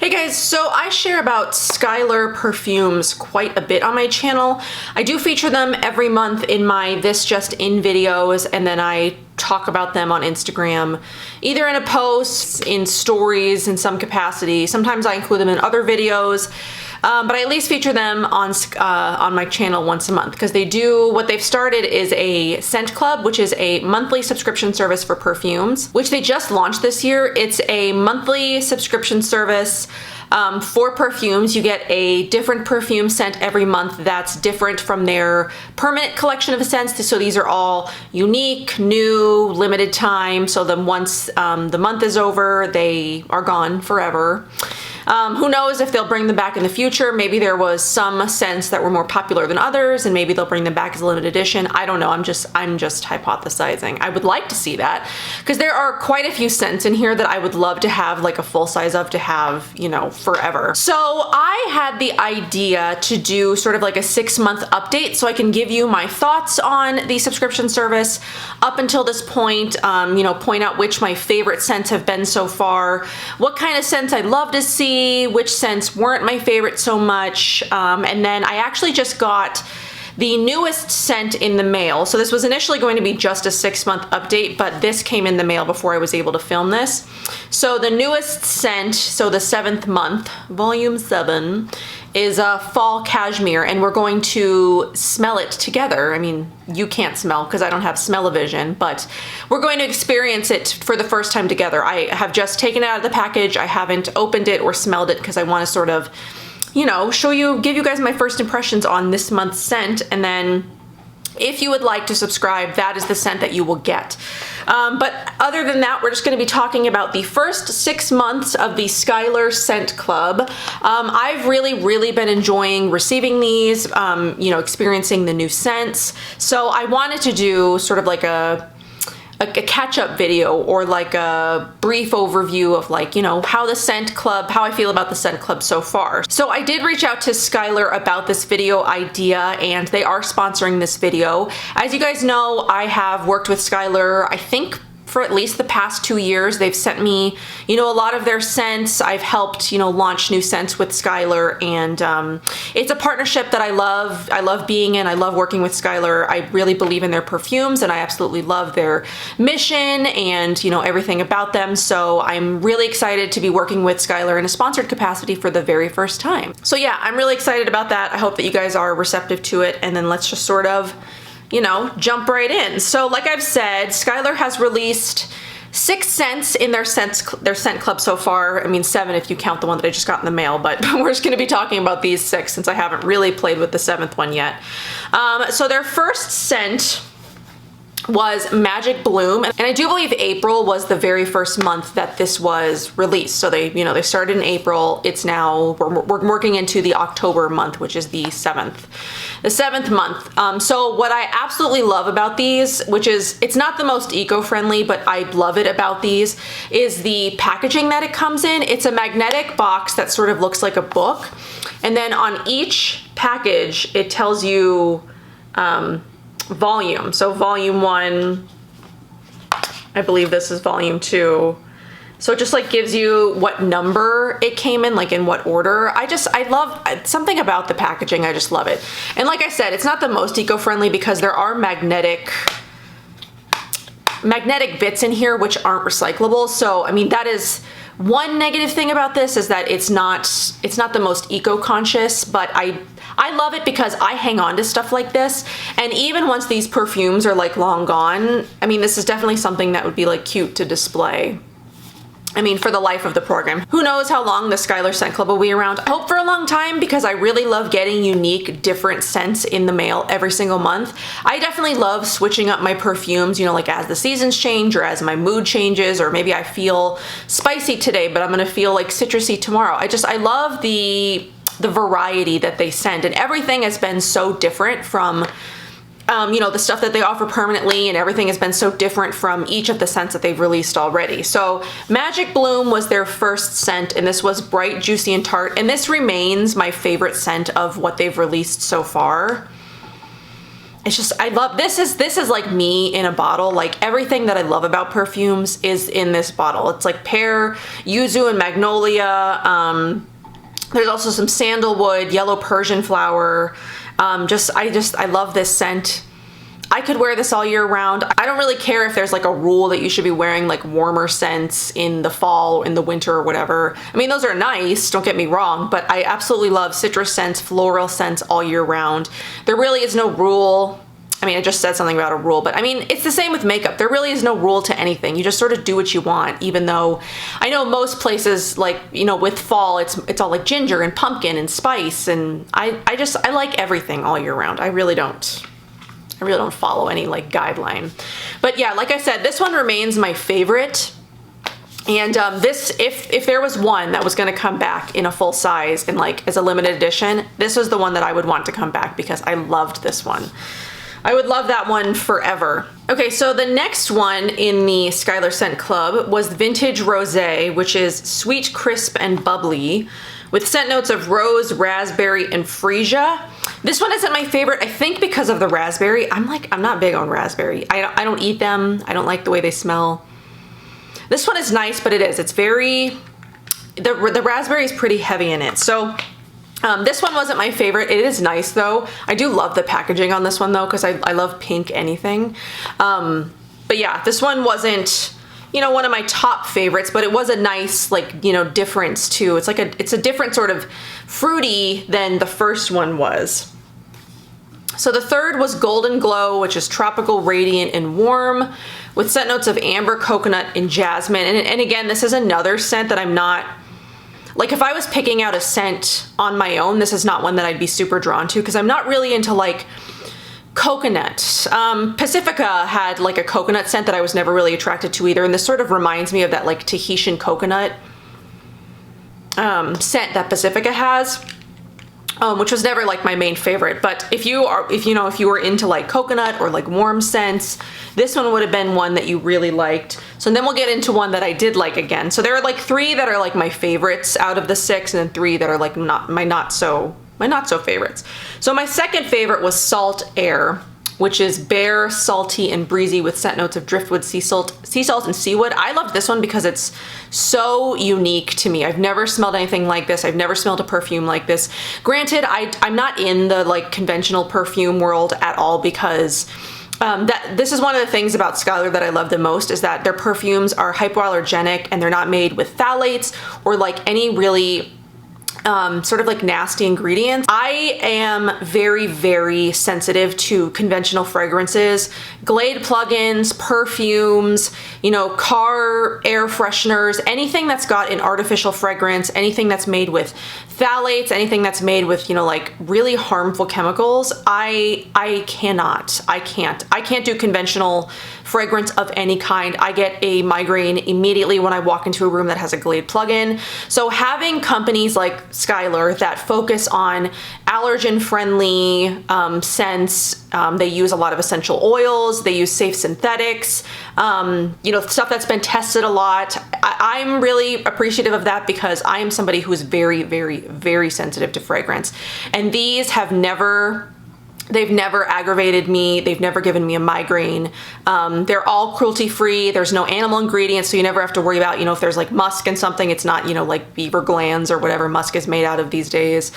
Hey guys, so I share about Skylar perfumes quite a bit on my channel. I do feature them every month in my This Just In videos, and then I talk about them on Instagram, either in a post, in stories in some capacity. Sometimes I include them in other videos, but I at least feature them on my channel once a month because what they've started is a scent club, which is a monthly subscription service for perfumes, which they just launched this year. It's a monthly subscription service for perfumes. You get a different perfume scent every month that's different from their permanent collection of scents. So these are all unique, new, limited time. So then once the month is over, they are gone forever. Who knows if they'll bring them back in the future. Maybe there was some scents that were more popular than others and maybe they'll bring them back as a limited edition. I don't know. I'm just hypothesizing. I would like to see that because there are quite a few scents in here that I would love to have like a full size of to have, you know, forever. So I had the idea to do sort of like a 6-month update so I can give you my thoughts on the subscription service up until this point, you know, point out which my favorite scents have been so far, what kind of scents I'd love to see, which scents weren't my favorite so much, and then I actually just got the newest scent in the mail. So this was initially going to be just a 6-month update, but this came in the mail before I was able to film this. So the newest scent, so the 7th month, volume 7, is Fall Cashmere, and we're going to smell it together. I mean, you can't smell because I don't have smell-o-vision, but we're going to experience it for the first time together. I have just taken it out of the package. I haven't opened it or smelled it because I want to sort of, you know, give you guys my first impressions on this month's scent, and then if you would like to subscribe, that is the scent that you will get. But other than that, we're just going to be talking about the first 6 months of the Skylar Scent Club. I've really been enjoying receiving these, you know, experiencing the new scents. So I wanted to do sort of like a catch-up video or like a brief overview of like, you know, how I feel about the Scent Club so far. So I did reach out to Skylar about this video idea and they are sponsoring this video. As you guys know, I have worked with Skylar, I think for at least the past 2 years. They've sent me, you know, a lot of their scents. I've helped, you know, launch new scents with Skylar, and it's a partnership that I love. I love being in. I love working with Skylar. I really believe in their perfumes, and I absolutely love their mission and, you know, everything about them. So I'm really excited to be working with Skylar in a sponsored capacity for the very first time. So yeah, I'm really excited about that. I hope that you guys are receptive to it, and then let's just sort of, you know, jump right in. So like I've said, Skylar has released 6 scents in their scent club so far. I mean 7 if you count the one that I just got in the mail, but we're just gonna be talking about these 6 since I haven't really played with the 7th one yet. So their first scent was Magic Bloom, and I do believe April was the very first month that this was released. So they, you know, they started in April. It's now, we're working into the October month, which is the 7th month. So what I absolutely love about these, which is, it's not the most eco-friendly, but I love it about these, is the packaging that it comes in. It's a magnetic box that sort of looks like a book, and then on each package it tells you volume. So volume 1, I believe this is volume 2. So it just like gives you what number it came in, like in what order. I love something about the packaging. I just love it. And like I said, it's not the most eco-friendly because there are magnetic bits in here which aren't recyclable. So I mean, that is one negative thing about this, is that it's not the most eco-conscious, but I love it because I hang on to stuff like this, and even once these perfumes are like long gone, I mean, this is definitely something that would be like cute to display. I mean, for the life of the program. Who knows how long the Skylar Scent Club will be around? I hope for a long time, because I really love getting unique, different scents in the mail every single month. I definitely love switching up my perfumes, you know, like as the seasons change or as my mood changes, or maybe I feel spicy today, but I'm gonna feel like citrusy tomorrow. I love the variety that they send, and everything has been so different from you know, the stuff that they offer permanently, and everything has been so different from each of the scents that they've released already. So Magic Bloom was their first scent, and this was bright, juicy, and tart, and this remains my favorite scent of what they've released so far. it's just, I love, this is like me in a bottle. Like everything that I love about perfumes is in this bottle. It's like pear, yuzu, and magnolia. There's also some sandalwood, yellow Persian flower. I love this scent. I could wear this all year round. I don't really care if there's like a rule that you should be wearing like warmer scents in the fall, in the winter, or whatever. I mean, those are nice, don't get me wrong, but I absolutely love citrus scents, floral scents all year round. There really is no rule. I mean, I just said something about a rule, but I mean, it's the same with makeup. There really is no rule to anything. You just sort of do what you want, even though I know most places, like, you know, with fall, it's all like ginger and pumpkin and spice, and I like everything all year round. I really don't follow any like guideline. But yeah, like I said, this one remains my favorite. And this, if there was one that was going to come back in a full size and like as a limited edition, this was the one that I would want to come back because I loved this one. I would love that one forever. Okay, so the next one in the Skylar Scent Club was Vintage Rosé, which is sweet, crisp, and bubbly, with scent notes of rose, raspberry, and freesia. This one isn't my favorite, I think because of the raspberry. I'm not big on raspberry. I don't eat them. I don't like the way they smell. This one is nice, but it's very, the raspberry is pretty heavy in it. So this one wasn't my favorite. It is nice though. I do love the packaging on this one though, because I love pink anything. But yeah, this one wasn't, you know, one of my top favorites, but it was a nice, like, you know, difference too. It's a different sort of fruity than the first one was. So the third was Golden Glow, which is tropical, radiant, and warm, with scent notes of amber, coconut, and jasmine. And again, this is another scent that I'm not, like if I was picking out a scent on my own, this is not one that I'd be super drawn to because I'm not really into like coconut. Pacifica had like a coconut scent that I was never really attracted to either, and this sort of reminds me of that like Tahitian coconut scent that Pacifica has, which was never like my main favorite. But if you were into like coconut or like warm scents, this one would have been one that you really liked. So then we'll get into one that I did like again. So there are like 3 that are like my favorites out of the 6, and then 3 that are like my not so favorites. So my second favorite was Salt Air, which is bare, salty, and breezy with scent notes of driftwood, sea salt, and seawood. I love this one because it's so unique to me. I've never smelled anything like this. I've never smelled a perfume like this. Granted, I'm not in the like conventional perfume world at all because this is one of the things about Skylar that I love the most, is that their perfumes are hypoallergenic and they're not made with phthalates or like any really sort of like nasty ingredients. I am very, very sensitive to conventional fragrances, Glade plugins, perfumes, you know, car air fresheners, anything that's got an artificial fragrance, anything that's made with phthalates, anything that's made with, you know, like really harmful chemicals. I can't do conventional fragrance of any kind. I get a migraine immediately when I walk into a room that has a Glade plugin. So having companies like Skylar that focus on allergen friendly scents, they use a lot of essential oils, they use safe synthetics, you know, stuff that's been tested a lot. I'm really appreciative of that because I am somebody who is very, very, very sensitive to fragrance. And these have they've never aggravated me. They've never given me a migraine. They're all cruelty free. There's no animal ingredients, so you never have to worry about, you know, if there's like musk in something, it's not, you know, like beaver glands or whatever musk is made out of these days.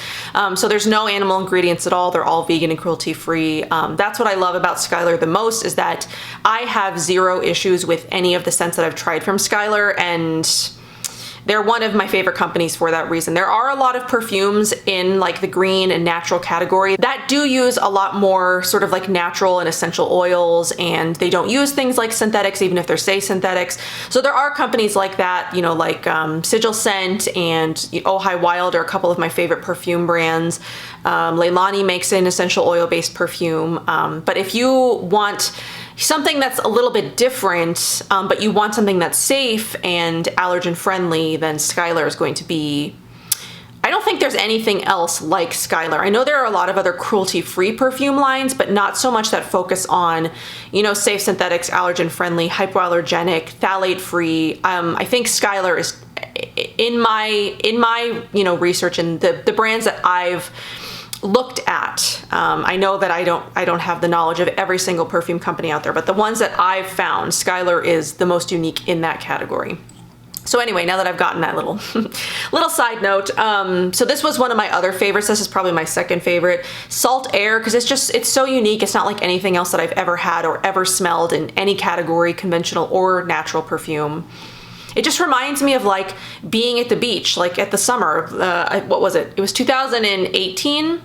So there's no animal ingredients at all. They're all vegan and cruelty free. That's what I love about Skylar the most, is that I have 0 issues with any of the scents that I've tried from Skylar, and they're one of my favorite companies for that reason. There are a lot of perfumes in like the green and natural category that do use a lot more sort of like natural and essential oils, and they don't use things like synthetics, even if they're say synthetics. So there are companies like that, you know, like Sigil Scent and Oh Hi Wild are a couple of my favorite perfume brands. Leilani makes an essential oil based perfume. But if you want something that's a little bit different, but you want something that's safe and allergen friendly, then Skylar is going to be, I don't think there's anything else like Skylar. I know there are a lot of other cruelty-free perfume lines, but not so much that focus on, you know, safe synthetics, allergen friendly, hypoallergenic, phthalate free. I think Skylar is, in my, you know, research and the brands that I've looked at. I know that I don't have the knowledge of every single perfume company out there, but the ones that I've found, Skylar is the most unique in that category. So anyway, now that I've gotten that little little side note, so this was one of my other favorites. This is probably my second favorite, Salt Air, because it's so unique. It's not like anything else that I've ever had or ever smelled in any category, conventional or natural perfume. It just reminds me of like being at the beach, like at the summer. What was it? It was 2018.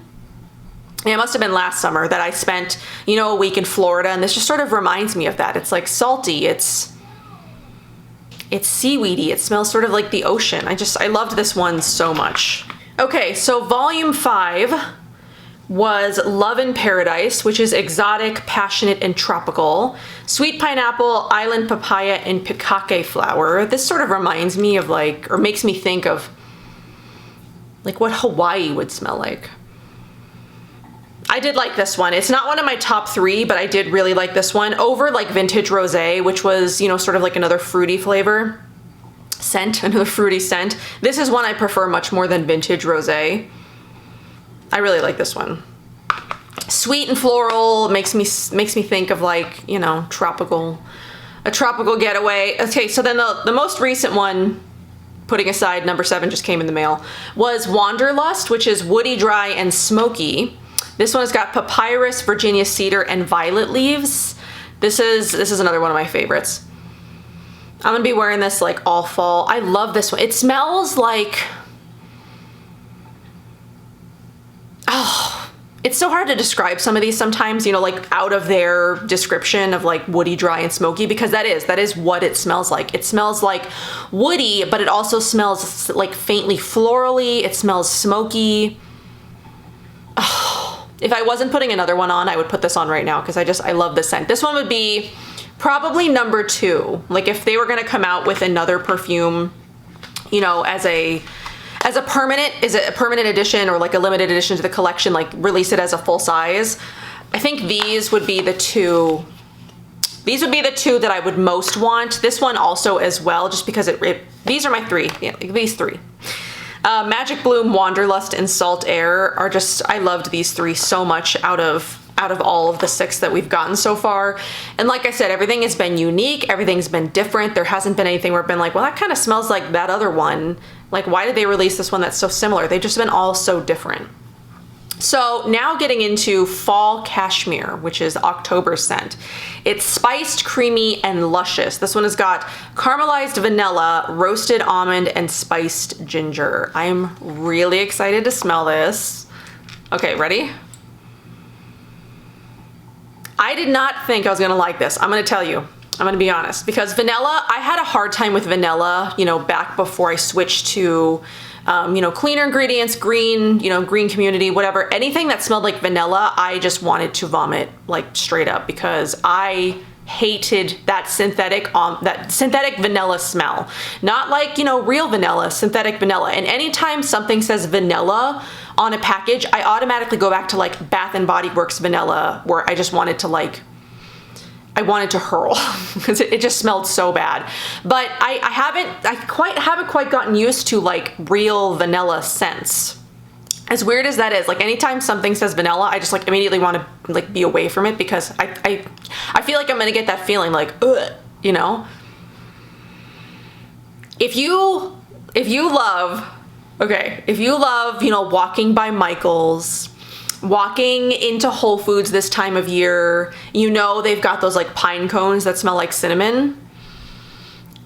It must have been last summer that I spent, you know, a week in Florida, and this just sort of reminds me of that. It's like salty. It's seaweedy. It smells sort of like the ocean. I loved this one so much. Okay, so volume 5 was Love in Paradise, which is exotic, passionate, and tropical. Sweet pineapple, island papaya, and pikake flower. This sort of reminds me of like, or makes me think of like what Hawaii would smell like. I did like this one. It's not one of my top 3, but I did really like this one over like Vintage Rosé, which was, you know, sort of like another fruity flavor scent, another fruity scent. This is one I prefer much more than Vintage Rosé. I really like this one. Sweet and floral, makes me think of like, you know, a tropical getaway. Okay, so then the most recent one, putting aside number 7 just came in the mail, was Wanderlust, which is woody, dry, and smoky. This one has got papyrus, Virginia cedar, and violet leaves. This is another one of my favorites. I'm gonna be wearing this like all fall. I love this one. It smells like, oh, it's so hard to describe some of these sometimes, you know, like out of their description of like woody, dry, and smoky, because that is what it smells like. It smells like woody, but it also smells like faintly florally. It smells smoky. Oh. If I wasn't putting another one on, I would put this on right now because I love this scent. This one would be probably number 2. Like if they were gonna come out with another perfume, you know, as a permanent edition or like a limited edition to the collection, like release it as a full size, I think these would be the 2. These would be the 2 that I would most want. This one also as well, just because these are my 3. Yeah, these 3. Magic Bloom, Wanderlust, and Salt Air are just, I loved these 3 so much out of all of the 6 that we've gotten so far. And like I said, everything has been unique. Everything's been different. There hasn't been anything where I've been like, well, that kind of smells like that other one. Like, why did they release this one that's so similar? They've just been all so different. So now getting into Fall Cashmere, which is October scent. It's spiced, creamy, and luscious. This one has got caramelized vanilla, roasted almond, and spiced ginger. I'm really excited to smell this. Okay, ready? I did not think I was gonna like this. I'm gonna tell you. I'm gonna be honest, because vanilla, I had a hard time with vanilla, you know, back before I switched to you know, cleaner ingredients, green, you know, green community, whatever. Anything that smelled like vanilla, I just wanted to vomit, like straight up, because I hated that synthetic vanilla smell. Not like, you know, real vanilla, synthetic vanilla. And anytime something says vanilla on a package, I automatically go back to like Bath and Body Works vanilla, where I just wanted to like, I wanted to hurl because it just smelled so bad. But I haven't quite gotten used to like real vanilla scents. As weird as that is, like anytime something says vanilla, I just like immediately want to like be away from it, because I feel like I'm gonna get that feeling like, ugh, you know? If you love, you know, walking by Michael's, walking into Whole Foods this time of year, you know they've got those like pine cones that smell like cinnamon.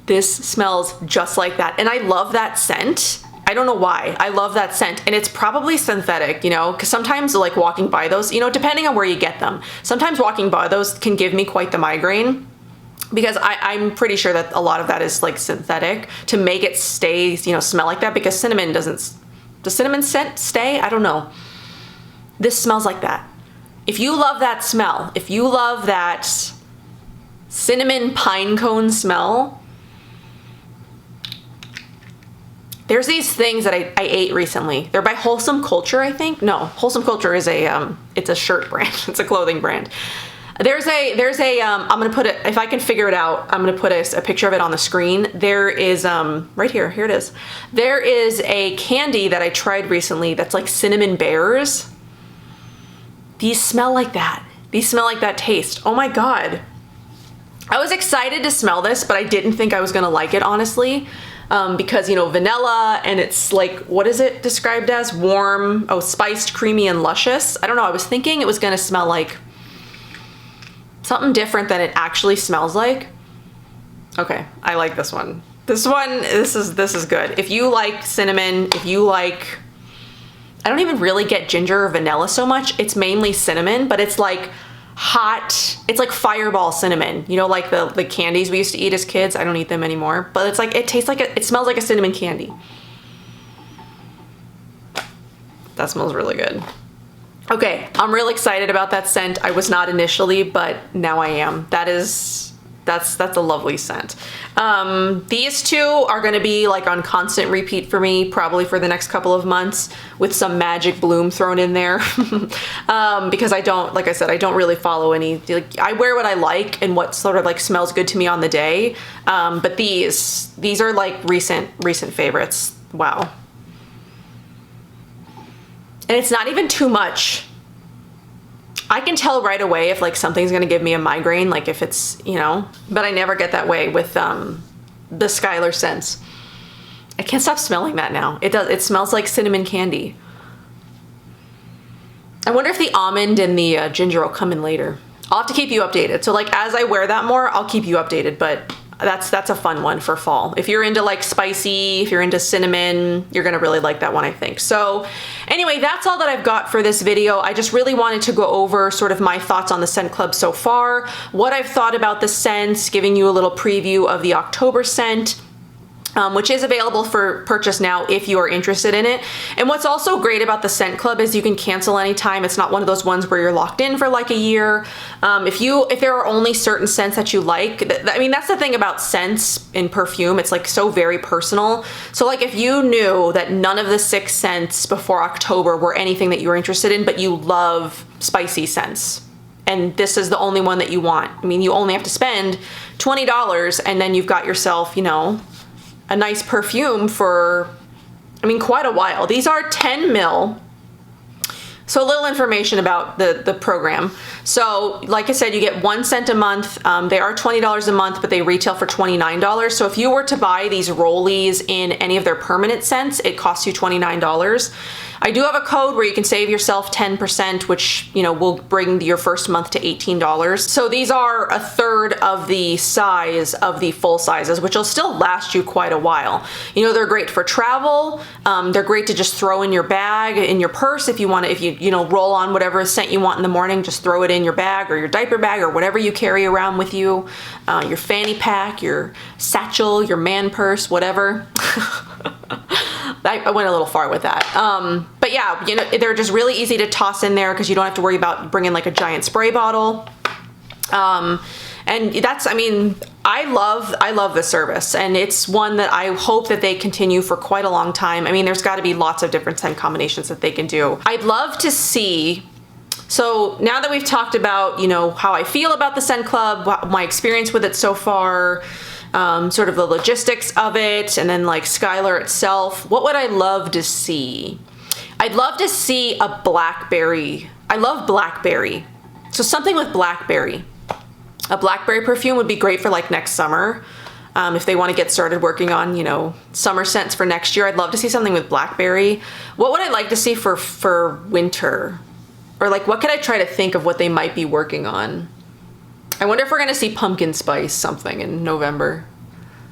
This smells just like that. And I love that scent. I don't know why. I love that scent. And it's probably synthetic, you know, because sometimes like walking by those, you know, depending on where you get them, sometimes walking by those can give me quite the migraine, because I'm pretty sure that a lot of that is like synthetic to make it stay, you know, smell like that, because cinnamon does cinnamon scent stay? I don't know. This smells like that. If you love that smell, if you love that cinnamon pine cone smell, there's these things that I ate recently. They're by Wholesome Culture, I think. No, Wholesome Culture is it's a shirt brand. It's a clothing brand. There's a I'm gonna put it, if I can figure it out, I'm gonna put a picture of it on the screen. There is, right here it is. There is a candy that I tried recently that's like cinnamon bears. These smell like that. These smell like that taste. Oh my God. I was excited to smell this, but I didn't think I was gonna like it, honestly. Because, you know, vanilla, and it's like, what is it described as? Warm, oh, spiced, creamy, and luscious. I don't know, I was thinking it was gonna smell like something different than it actually smells like. Okay, I like this one. This is good. If you like cinnamon, if you like, I don't even really get ginger or vanilla so much. It's mainly cinnamon, but it's like hot, it's like Fireball cinnamon. You know, like the candies we used to eat as kids. I don't eat them anymore, but it's like, it tastes like, it smells like a cinnamon candy. That smells really good. Okay, I'm real excited about that scent. I was not initially, but now I am. That's a lovely scent. These two are gonna be like on constant repeat for me, probably for the next couple of months, with some Magic Bloom thrown in there. Because I don't, like I said, I don't really follow any, like, I wear what I like and what sort of like smells good to me on the day. But these are like recent favorites. Wow. And it's not even too much. I can tell right away if like something's gonna give me a migraine, like if it's, you know, but I never get that way with the Skylar scents. I can't stop smelling that now. It smells like cinnamon candy. I wonder if the almond and the ginger will come in later. I'll have to keep you updated. So like as I wear that more, I'll keep you updated, but that's a fun one for fall. If you're into like spicy, if you're into cinnamon, you're gonna really like that one, I think. So anyway, that's all that I've got for this video. I just really wanted to go over sort of my thoughts on the scent club so far, what I've thought about the scents, giving you a little preview of the October scent. Which is available for purchase now if you are interested in it. And what's also great about the scent club is you can cancel anytime. It's not one of those ones where you're locked in for like a year. If there are only certain scents that you like, I mean, that's the thing about scents in perfume. It's like so very personal. So like if you knew that none of the 6 scents before October were anything that you were interested in, but you love spicy scents, and this is the only one that you want, I mean, you only have to spend $20 and then you've got yourself, you know, a nice perfume for, I mean, quite a while. These are 10 ml. So a little information about the program. So like I said, you get 1 scent a month. They are $20 a month, but they retail for $29. So if you were to buy these rollies in any of their permanent scents, it costs you $29. I do have a code where you can save yourself 10%, which, you know, will bring your first month to $18. So these are a third of the size of the full sizes, which will still last you quite a while. You know, they're great for travel. They're great to just throw in your bag, in your purse, if you want to, if you know, roll on whatever scent you want in the morning, just throw it in your bag or your diaper bag or whatever you carry around with you, your fanny pack, your satchel, your man purse, whatever. I went a little far with that. But yeah, you know, they're just really easy to toss in there because you don't have to worry about bringing like a giant spray bottle. And that's, I mean, I love the service, and it's one that I hope that they continue for quite a long time. I mean, there's got to be lots of different scent combinations that they can do. I'd love to see, so now that we've talked about, you know, how I feel about the scent club, my experience with it so far, sort of the logistics of it, and then like Skylar itself, what would I love to see? I'd love to see a blackberry. I love blackberry. So something with blackberry. A blackberry perfume would be great for like next summer. If they want to get started working on, you know, summer scents for next year, I'd love to see something with blackberry. What would I like to see for winter? Or like, what could I try to think of what they might be working on? I wonder if we're gonna see pumpkin spice something in November.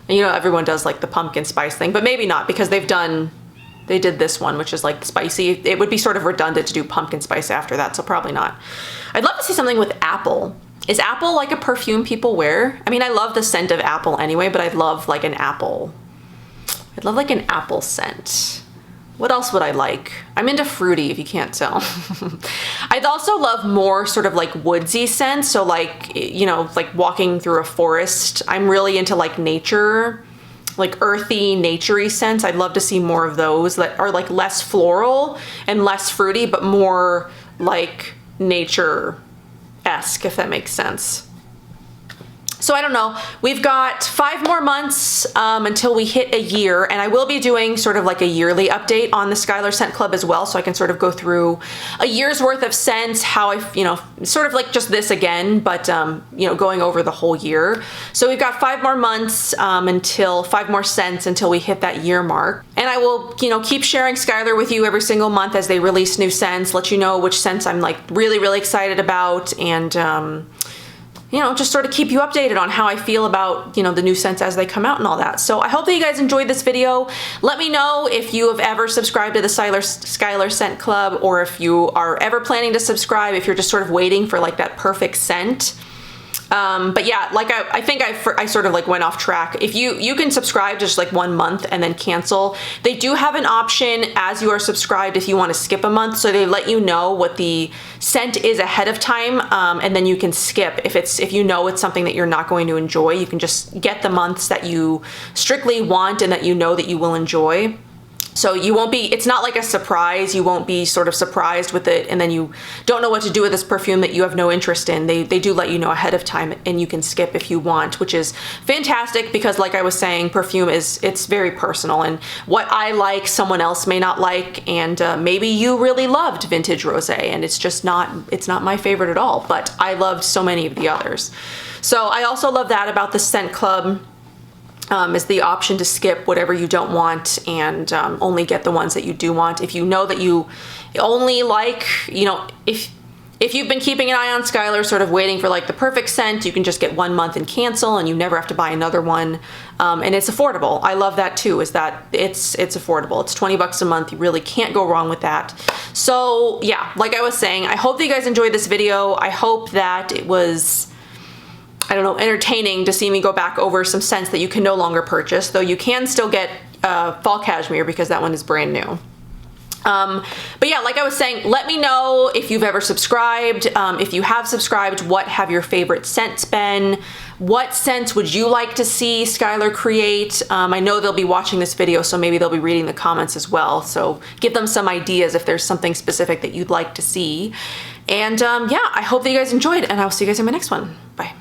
And you know, everyone does like the pumpkin spice thing, but maybe not, because they did this one, which is like spicy. It would be sort of redundant to do pumpkin spice after that, so probably not. I'd love to see something with apple. Is apple like a perfume people wear? I mean, I love the scent of apple anyway, but I'd love like an apple. I'd love like an apple scent. What else would I like? I'm into fruity, if you can't tell. I'd also love more sort of like woodsy scents. So like, you know, like walking through a forest. I'm really into like nature, like earthy, naturey scents. I'd love to see more of those that are like less floral and less fruity, but more like nature-esque, if that makes sense. So I don't know, we've got 5 more months until we hit a year, and I will be doing sort of like a yearly update on the Skylar Scent Club as well, so I can sort of go through a year's worth of scents, how I, you know, sort of like just this again, but you know, going over the whole year. So we've got 5 more months until 5 more scents until we hit that year mark. And I will, you know, keep sharing Skylar with you every single month as they release new scents, let you know which scents I'm like really, really excited about, and you know, just sort of keep you updated on how I feel about, you know, the new scents as they come out and all that. So I hope that you guys enjoyed this video. Let me know if you have ever subscribed to the Skylar Scent Club, or if you are ever planning to subscribe, if you're just sort of waiting for like that perfect scent. But yeah, like I think I sort of like went off track. If you can subscribe just like 1 month and then cancel. They do have an option as you are subscribed if you want to skip a month. So they let you know what the scent is ahead of time, and then you can skip. If you know it's something that you're not going to enjoy, you can just get the months that you strictly want and that you know that you will enjoy. So you won't be, it's not like a surprise. You won't be sort of surprised with it and then you don't know what to do with this perfume that you have no interest in. They do let you know ahead of time, and you can skip if you want, which is fantastic because like I was saying, perfume it's very personal, and what I like someone else may not like, and maybe you really loved Vintage Rosé and it's not my favorite at all, but I loved so many of the others. So I also love that about the Scent Club. Is the option to skip whatever you don't want and only get the ones that you do want. If you know that you only like, you know, if you've been keeping an eye on Skylar, sort of waiting for like the perfect scent, you can just get 1 month and cancel, and you never have to buy another one. And it's affordable. I love that too, is that it's affordable. It's 20 bucks a month. You really can't go wrong with that. So yeah, like I was saying, I hope that you guys enjoyed this video. I hope that it was, I don't know, entertaining to see me go back over some scents that you can no longer purchase, though you can still get Fall Cashmere because that one is brand new. But yeah, like I was saying, let me know if you've ever subscribed. If you have subscribed, what have your favorite scents been? What scents would you like to see Skylar create? I know they'll be watching this video, so maybe they'll be reading the comments as well. So give them some ideas if there's something specific that you'd like to see. And yeah, I hope that you guys enjoyed, and I'll see you guys in my next one. Bye.